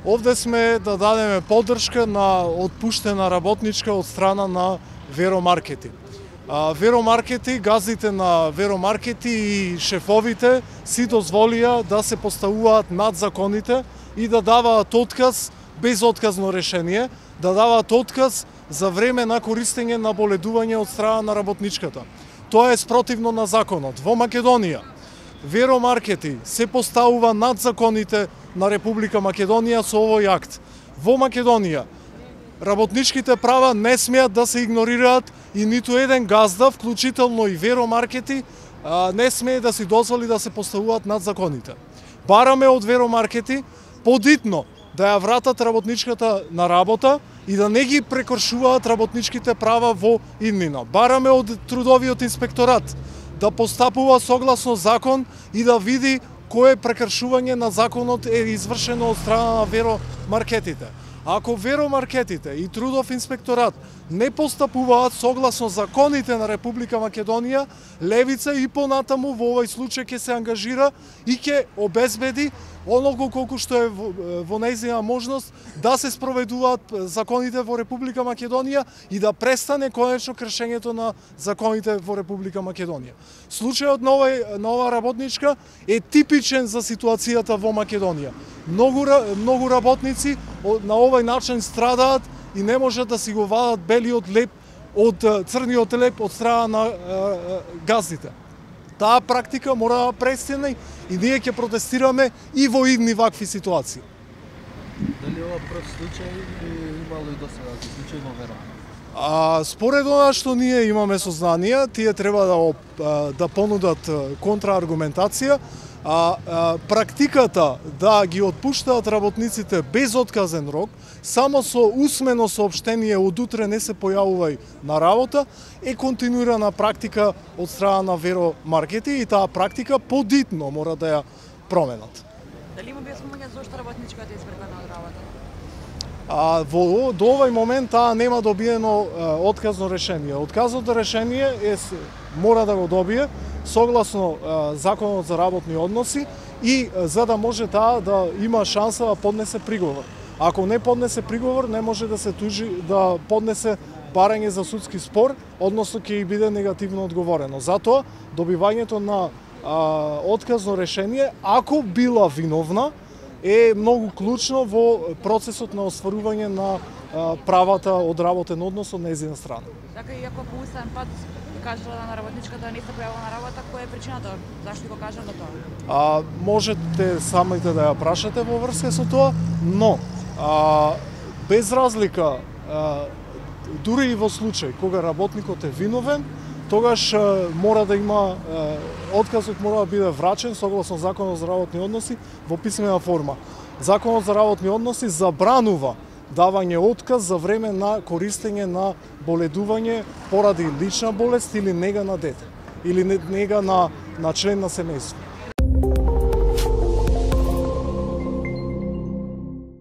Овде сме да дадеме поддршка на отпуштена работничка од страна на Веромаркети. Веромаркети, газдите на Веромаркети и шефовите си дозволија да се поставуваат над законите и да даваат отказ без отказно решение, да даваат отказ за време на користење на боледување од страна на работничката. Тоа е спротивно на законот. Во Македонија Веромаркети се поставува над законите на Република Македонија со овој акт. Во Македонија работничките права не смеат да се игнорираат и ниту еден газда, вклучително и Веромаркети, не смее да си дозволи да се поставуваат над законите. Бараме од Веромаркети подитно да ја вратат работничката на работа и да не ги прекршуваат работничките права во иднина. Бараме од Трудовиот инспекторат да постапува согласно закон и да види кое прекршување на законот е извршено од страна на Веромаркетите. Ако Веромаркетите и Трудов инспекторат не постапуваат согласно законите на Република Македонија, Левица и понатаму во овој случај ќе се ангажира и ќе обезбеди онолку колку што е во нејзина можност да се спроведуваат законите во Република Македонија и да престане конечно кршењето на законите во Република Македонија. Случајот на ова работничка е типичен за ситуацијата во Македонија. Многу работници на овој начин страдаат и не можат да си го вадат белиот леп од црниот леп од страна на газдите. Таа практика мора да престане и ние ќе протестираме и во идни вакви ситуации. Дали ова прв случај имало и досега случај во Веро? Според она што ние имаме сознанија, тие треба да понудат контрааргументација, практиката да ги отпуштаат работниците без отказен рок, само со усмено соопштение од утре не се појавувај на работа, е континуирана практика од страна на Веромаркети и таа практика подитно мора да ја променат. Дали има објаснување зошто работничката е извркана од работа? До овој момент таа нема добиено отказно решение. Отказното решение мора да го добие согласно Законот за работни односи и за да може таа да има шанса да поднесе приговор. Ако не поднесе приговор, не може да се тужи да поднесе барање за судски спор, односно ќе и биде негативно одговорено. Затоа добивањето на отказно решение, ако била виновна, е многу клучно во процесот на остварување на правата од работен однос од нејзина страна. Така и ако по уставен пат кажала на работничката да не се појавила на работа, која е причината? Зашто го кажала тоа? Можете самите да ја прашате во врска со тоа, но без разлика, дури и во случај кога работникот е виновен, тогаш мора да има отказот мора да биде врачен согласно Законот за работни односи во писмена форма. Законот за работни односи забранува давање отказ за време на користење на боледување поради лична болест или нега на дете или нега на член на семејство.